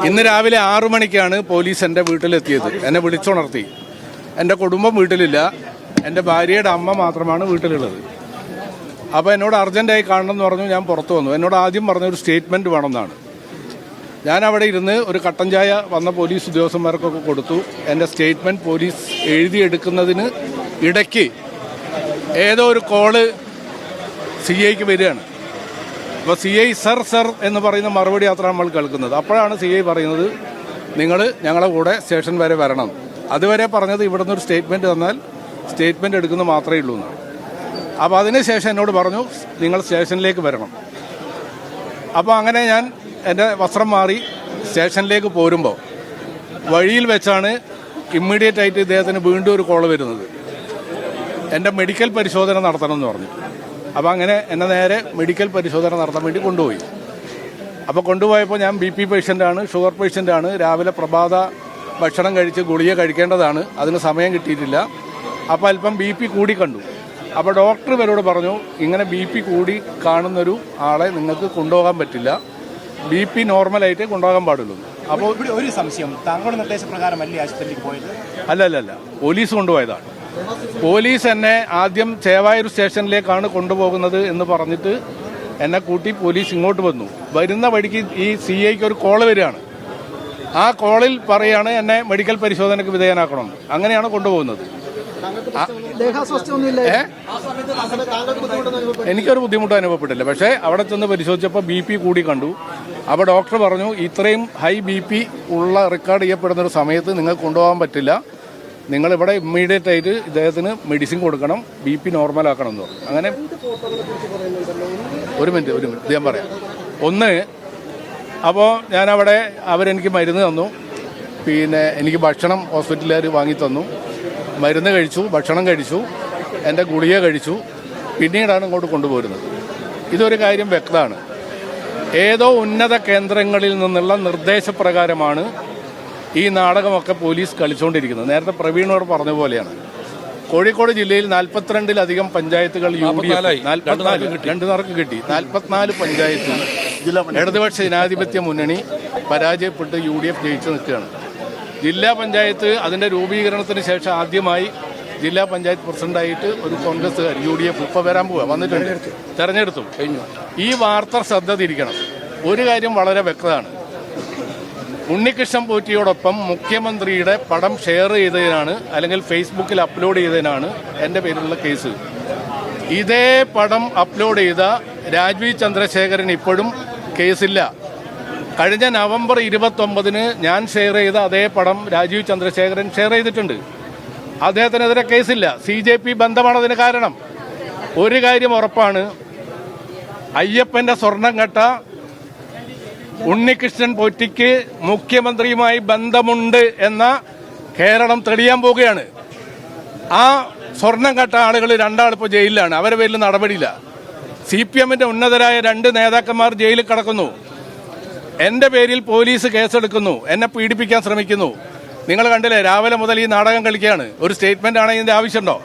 ഇന്ന് രാവിലെ 6 മണിക്കാണ് പോലീസ് എൻ്റെ വീട്ടിലെത്തിയത്. എന്നെ വിളിച്ചുണർത്തി. എൻ്റെ കുടുംബം വീട്ടിലില്ല, എൻ്റെ ഭാര്യയുടെ അമ്മ മാത്രമാണ് വീട്ടിലുള്ളത്. അപ്പോൾ എന്നോട് അർജൻറ്റായി കാണണം എന്ന് പറഞ്ഞു. ഞാൻ പുറത്തു വന്നു. എന്നോട് ആദ്യം പറഞ്ഞൊരു സ്റ്റേറ്റ്മെൻറ്റ് വേണമെന്നാണ്. ഞാൻ അവിടെ ഇരുന്ന് ഒരു കട്ടൻ ചായ വന്ന പോലീസ് ഉദ്യോഗസ്ഥന്മാർക്കൊക്കെ കൊടുത്തു. എൻ്റെ സ്റ്റേറ്റ്മെൻറ്റ് പോലീസ് എഴുതിയെടുക്കുന്നതിന് ഇടയ്ക്ക് ഏതോ ഒരു കോള് CIക്ക് വരികയാണ്. അപ്പോൾ CI സർ എന്ന് പറയുന്ന മറുപടി അത്ര നമ്മൾ കേൾക്കുന്നത്. അപ്പോഴാണ് CI പറയുന്നത്, നിങ്ങൾ ഞങ്ങളുടെ കൂടെ സ്റ്റേഷൻ വരെ വരണം. അതുവരെ പറഞ്ഞത് ഇവിടെ നിന്നൊരു സ്റ്റേറ്റ്മെൻറ്റ് തന്നാൽ സ്റ്റേറ്റ്മെൻറ്റ് എടുക്കുന്നത് മാത്രമേ ഉള്ളൂ എന്നാണ്. അപ്പോൾ അതിനുശേഷം എന്നോട് പറഞ്ഞു, നിങ്ങൾ സ്റ്റേഷനിലേക്ക് വരണം. അപ്പോൾ അങ്ങനെ ഞാൻ എൻ്റെ വസ്ത്രം മാറി സ്റ്റേഷനിലേക്ക് പോരുമ്പോൾ വഴിയിൽ വെച്ചാണ് ഇമ്മീഡിയറ്റ് ആയിട്ട് ഇദ്ദേഹത്തിന് വീണ്ടും ഒരു കോള് വരുന്നത്. എൻ്റെ മെഡിക്കൽ പരിശോധന നടത്തണമെന്ന് പറഞ്ഞു. അപ്പോൾ അങ്ങനെ എന്നെ നേരെ മെഡിക്കൽ പരിശോധന നടത്താൻ വേണ്ടി കൊണ്ടുപോയി. അപ്പോൾ കൊണ്ടുപോയപ്പോൾ ഞാൻ BP പേഷ്യൻ്റാണ്, ഷുഗർ പേഷ്യൻ്റാണ്. രാവിലെ പ്രഭാത ഭക്ഷണം കഴിച്ച് ഗുളിക കഴിക്കേണ്ടതാണ്. അതിന് സമയം കിട്ടിയിട്ടില്ല. അപ്പോൾ അല്പം BP കൂടി കണ്ടു. അപ്പോൾ ഡോക്ടർ ഇവരോട് പറഞ്ഞു, ഇങ്ങനെ BP കൂടി കാണുന്നൊരു ആളെ നിങ്ങൾക്ക് കൊണ്ടുപോകാൻ പറ്റില്ല, BP നോർമലായിട്ട് കൊണ്ടുപോകാൻ പാടുള്ളൂ. അപ്പോൾ ഇവിടെ ഒരു സംശയം, താങ്കളുടെ നിർദ്ദേശപ്രകാരമല്ലേ ആശുപത്രിയിലേക്ക് പോയത്? അല്ല, പോലീസ് കൊണ്ടുപോയതാണ്. പോലീസ് എന്നെ ആദ്യം ചേവായൂർ സ്റ്റേഷനിലേക്കാണ് കൊണ്ടുപോകുന്നത് എന്ന് പറഞ്ഞിട്ട് എന്നെ കൂട്ടി പോലീസ് ഇങ്ങോട്ട് വന്നു. വരുന്ന വഴിക്ക് ഈ CIക്ക് ഒരു കോള് വരികയാണ്. ആ കോളിൽ പറയാണ് എന്നെ മെഡിക്കൽ പരിശോധനയ്ക്ക് വിധേയനാക്കണം. അങ്ങനെയാണ് കൊണ്ടുപോകുന്നത്. എനിക്കൊരു ബുദ്ധിമുട്ട് അനുഭവപ്പെട്ടില്ല. പക്ഷേ അവിടെ ചെന്ന് പരിശോധിച്ചപ്പോൾ BP കൂടി കണ്ടു. അപ്പോൾ ഡോക്ടർ പറഞ്ഞു, ഇത്രയും ഹൈ BP ഉള്ള റെക്കോർഡ് ചെയ്യപ്പെടുന്ന ഒരു സമയത്ത് നിങ്ങൾക്ക് കൊണ്ടുപോകാൻ പറ്റില്ല, നിങ്ങളിവിടെ ഇമ്മീഡിയറ്റ് ആയിട്ട് ഇദ്ദേഹത്തിന് മെഡിസിൻ കൊടുക്കണം, BP നോർമലാക്കണം എന്ന് പറഞ്ഞു. അങ്ങനെ ഒരു മിനിറ്റ് ഞാൻ പറയാം. ഒന്ന്, അപ്പോൾ ഞാനവിടെ അവരെനിക്ക് മരുന്ന് തന്നു. പിന്നെ എനിക്ക് ഭക്ഷണം ഹോസ്പിറ്റലുകാർ വാങ്ങി തന്നു. മരുന്ന് കഴിച്ചു, ഭക്ഷണം കഴിച്ചു, എൻ്റെ ഗുളിക കഴിച്ചു. പിന്നീടാണ് ഇങ്ങോട്ട് കൊണ്ടുപോരുന്നത്. ഇതൊരു കാര്യം വ്യക്തമാണ്. ഏതോ ഉന്നത കേന്ദ്രങ്ങളിൽ നിന്നുള്ള നിർദ്ദേശപ്രകാരമാണ് ഈ നാടകമൊക്കെ പോലീസ് കളിച്ചുകൊണ്ടിരിക്കുന്നത്. നേരത്തെ പ്രവീണോട് പറഞ്ഞ പോലെയാണ്. കോഴിക്കോട് ജില്ലയിൽ 42-ലധികം പഞ്ചായത്തുകൾ UDF 2 കിട്ടി. 44 പഞ്ചായത്ത് ഇടതുപക്ഷ ജനാധിപത്യ മുന്നണി പരാജയപ്പെട്ട് UDF ജയിച്ചു നിൽക്കുകയാണ്. ജില്ലാ പഞ്ചായത്ത് അതിൻ്റെ രൂപീകരണത്തിന് ശേഷം ആദ്യമായി ജില്ലാ പഞ്ചായത്ത് പ്രസിഡന്റായിട്ട് ഒരു കോൺഗ്രസ്സുകാർ UDF ഇപ്പോൾ വരാൻ പോവുക, വന്നിട്ടുണ്ട്, തെരഞ്ഞെടുത്തു കഴിഞ്ഞു. ഈ വാർത്ത ശ്രദ്ധ തിരിക്കണം. ഒരു കാര്യം വളരെ വ്യക്തമാണ്. ഉണ്ണികൃഷ്ണൻ പോറ്റിയോടൊപ്പം മുഖ്യമന്ത്രിയുടെ പടം ഷെയർ ചെയ്തതിനാണ്, അല്ലെങ്കിൽ ഫേസ്ബുക്കിൽ അപ്ലോഡ് ചെയ്തതിനാണ് എൻ്റെ പേരിലുള്ള കേസ്. ഇതേ പടം അപ്ലോഡ് ചെയ്ത രാജീവ് ചന്ദ്രശേഖരൻ ഇപ്പോഴും കേസില്ല. കഴിഞ്ഞ നവംബർ 29-ന് ഞാൻ ഷെയർ ചെയ്ത അതേ പടം രാജീവ് ചന്ദ്രശേഖരൻ ഷെയർ ചെയ്തിട്ടുണ്ട്. അദ്ദേഹത്തിനെതിരെ കേസില്ല. CJP ബന്ധമാണതിന് കാരണം. ഒരു കാര്യം ഉറപ്പാണ്, അയ്യപ്പൻ്റെ സ്വർണം കെട്ട ഉണ്ണികൃഷ്ണൻ പോറ്റിക്ക് മുഖ്യമന്ത്രിയുമായി ബന്ധമുണ്ട് എന്ന കേരളം തെളിയാൻ പോവുകയാണ്. ആ സ്വർണം കെട്ട ആളുകൾ 2 ആൾ ഇപ്പോൾ ജയിലിലാണ്. അവരുടെ പേരിൽ നടപടിയില്ല. CPMന്റെ ഉന്നതരായ 2 നേതാക്കന്മാർ ജയിലിൽ കിടക്കുന്നു. എൻ്റെ പേരിൽ പോലീസ് കേസെടുക്കുന്നു, എന്നെ പീഡിപ്പിക്കാൻ ശ്രമിക്കുന്നു. നിങ്ങൾ കണ്ടില്ലേ, രാവിലെ മുതൽ ഈ നാടകം കളിക്കുകയാണ്. ഒരു സ്റ്റേറ്റ്മെന്റ് ആണെങ്കിൽ ഇതിന്റെ ആവശ്യമുണ്ടോ?